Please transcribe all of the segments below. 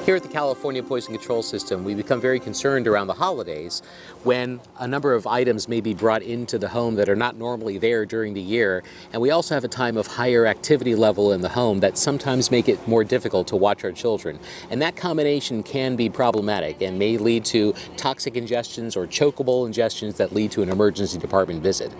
Here at the California Poison Control System, we become very concerned around the holidays when a number of items may be brought into the home that are not normally there during the year. And we also have a time of higher activity level in the home that sometimes make it more difficult to watch our children. And that combination can be problematic and may lead to toxic ingestions or chokeable ingestions that lead to an emergency department visit.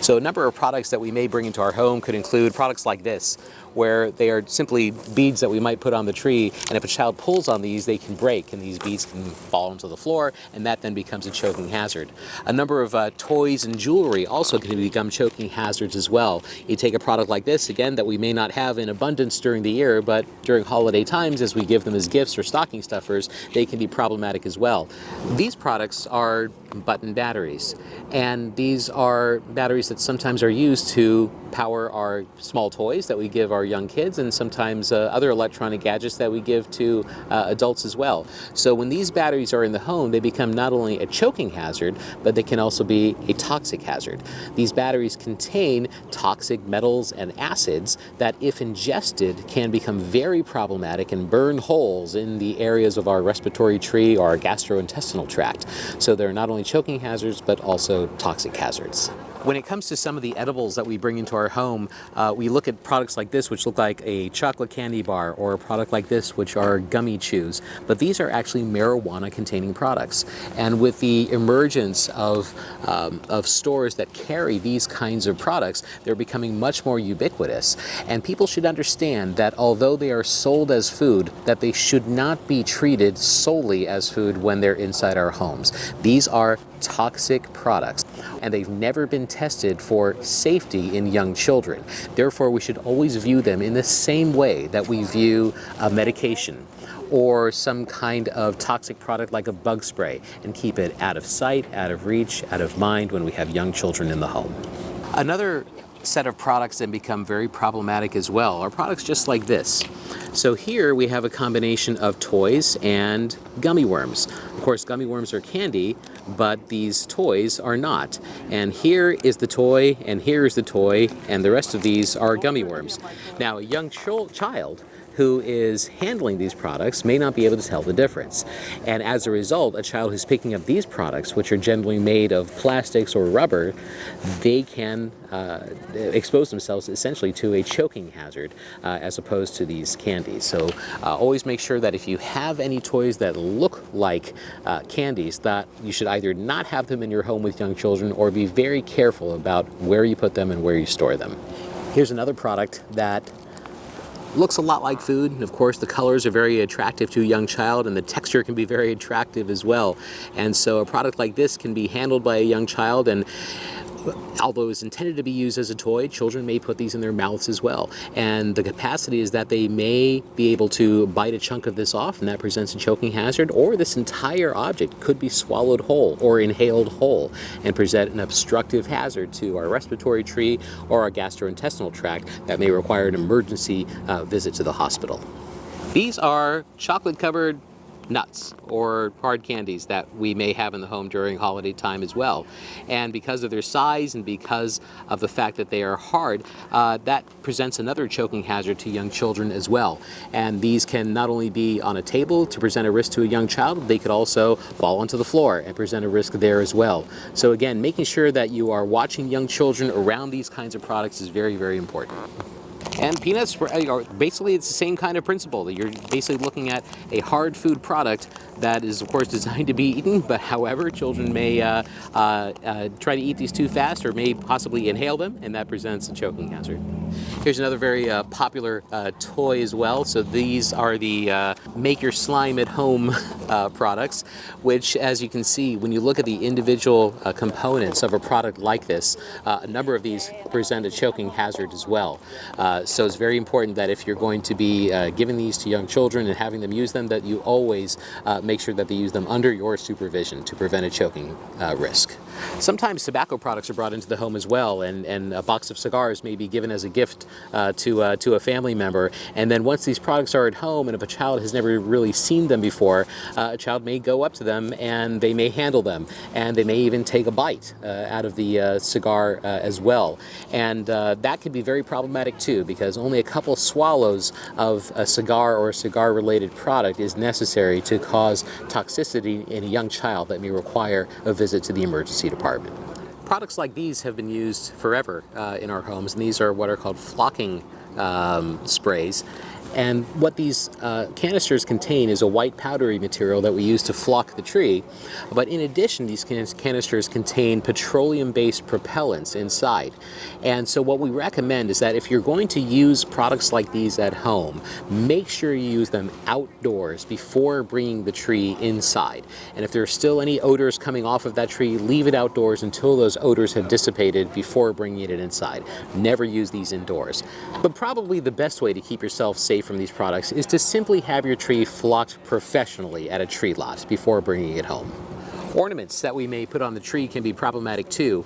So a number of products that we may bring into our home could include products like this, where they are simply beads that we might put on the tree, and if a child pulls on these, they can break, and these beads can fall onto the floor, and that then becomes a choking hazard. A number of toys and jewelry also can become choking hazards as well. You take a product like this, again, that we may not have in abundance during the year, but during holiday times, as we give them as gifts or stocking stuffers, they can be problematic as well. These products are button batteries, and these are batteries that sometimes are used to power our small toys that we give our young kids, and sometimes other electronic gadgets that we give to adults as well. So when these batteries are in the home, they become not only a choking hazard, but they can also be a toxic hazard. These batteries contain toxic metals and acids that, if ingested, can become very problematic and burn holes in the areas of our respiratory tree or our gastrointestinal tract. So they're not only choking hazards, but also toxic hazards. When it comes to some of the edibles that we bring into our home, we look at products like this, which look like a chocolate candy bar, or a product like this, which are gummy chews. But these are actually marijuana-containing products. And with the emergence of stores that carry these kinds of products, they're becoming much more ubiquitous. And people should understand that although they are sold as food, that they should not be treated solely as food when they're inside our homes. These are toxic products, and they've never been tested for safety in young children. Therefore, we should always view them in the same way that we view a medication or some kind of toxic product like a bug spray, and keep it out of sight, out of reach, out of mind when we have young children in the home. Another set of products that become very problematic as well are products just like this. So here we have a combination of toys and gummy worms. Of course, gummy worms are candy, but these toys are not. And here is the toy, and here is the toy, and the rest of these are gummy worms. Now, a young child who is handling these products may not be able to tell the difference. And as a result, a child who's picking up these products, which are generally made of plastics or rubber, they can expose themselves essentially to a choking hazard as opposed to these candies. So always make sure that if you have any toys that look like candies, that you should either not have them in your home with young children, or be very careful about where you put them and where you store them. Here's another product that looks a lot like food, and of course the colors are very attractive to a young child, and the texture can be very attractive as well. And so a product like this can be handled by a young child, and although it's intended to be used as a toy, children may put these in their mouths as well. And the capacity is that they may be able to bite a chunk of this off, and that presents a choking hazard, or this entire object could be swallowed whole or inhaled whole and present an obstructive hazard to our respiratory tree or our gastrointestinal tract that may require an emergency visit to the hospital. These are chocolate-covered nuts or hard candies that we may have in the home during holiday time as well. And because of their size and because of the fact that they are hard, that presents another choking hazard to young children as well. And these can not only be on a table to present a risk to a young child, they could also fall onto the floor and present a risk there as well. So again, making sure that you are watching young children around these kinds of products is very, very important. And peanuts, basically it's the same kind of principle, that you're basically looking at a hard food product that is of course designed to be eaten, but however, children may try to eat these too fast or may possibly inhale them, and that presents a choking hazard. Here's another very popular toy as well. So these are the Make Your Slime at Home products, which, as you can see, when you look at the individual components of a product like this, a number of these present a choking hazard as well. So it's very important that if you're going to be giving these to young children and having them use them, that you always make sure that they use them under your supervision to prevent a choking risk. Sometimes tobacco products are brought into the home as well, and a box of cigars may be given as a gift to a family member. And then once these products are at home, and if a child has never really seen them before, a child may go up to them and they may handle them, and they may even take a bite out of the cigar as well. And that can be very problematic too, because only a couple swallows of a cigar or a cigar-related product is necessary to cause toxicity in a young child that may require a visit to the emergency department. Products like these have been used forever in our homes, and these are what are called flocking sprays. And what these canisters contain is a white powdery material that we use to flock the tree. But in addition, these canisters contain petroleum-based propellants inside. And so what we recommend is that if you're going to use products like these at home, make sure you use them outdoors before bringing the tree inside. And if there are still any odors coming off of that tree, leave it outdoors until those odors have dissipated before bringing it inside. Never use these indoors. But probably the best way to keep yourself safe from these products is to simply have your tree flocked professionally at a tree lot before bringing it home. Ornaments that we may put on the tree can be problematic too.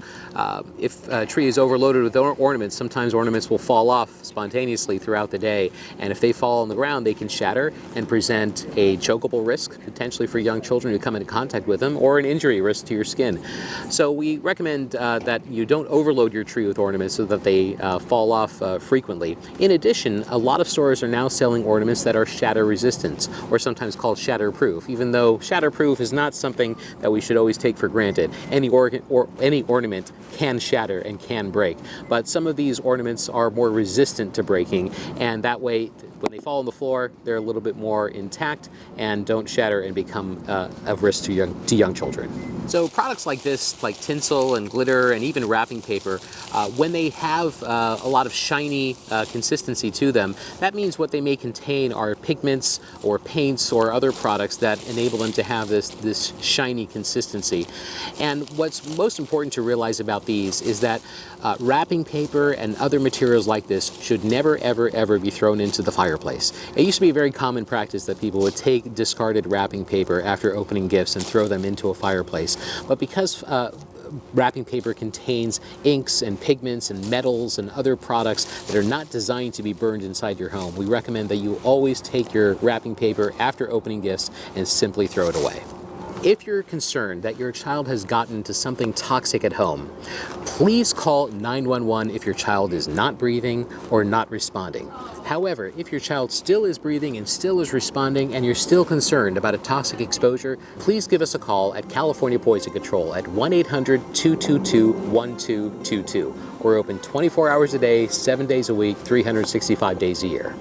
If a tree is overloaded with ornaments, sometimes ornaments will fall off spontaneously throughout the day, and if they fall on the ground, they can shatter and present a chokeable risk, potentially for young children who come into contact with them, or an injury risk to your skin. So we recommend that you don't overload your tree with ornaments so that they fall off frequently. In addition, a lot of stores are now selling ornaments that are shatter resistant, or sometimes called shatterproof, even though shatterproof is not something that we should always take for granted. Any ornament can shatter and can break, but some of these ornaments are more resistant to breaking, and that way when they fall on the floor, they're a little bit more intact and don't shatter and become of risk to young children. So products like this, like tinsel and glitter and even wrapping paper, when they have a lot of shiny consistency to them, that means what they may contain are pigments or paints or other products that enable them to have this shiny consistency. And what's most important to realize about these is that wrapping paper and other materials like this should never, ever, ever be thrown into the fireplace. It used to be a very common practice that people would take discarded wrapping paper after opening gifts and throw them into a fireplace. But because wrapping paper contains inks and pigments and metals and other products that are not designed to be burned inside your home, we recommend that you always take your wrapping paper after opening gifts and simply throw it away. If you're concerned that your child has gotten into something toxic at home, please call 911 if your child is not breathing or not responding. However, if your child still is breathing and still is responding and you're still concerned about a toxic exposure, please give us a call at California Poison Control at 1-800-222-1222. We're open 24 hours a day, 7 days a week, 365 days a year.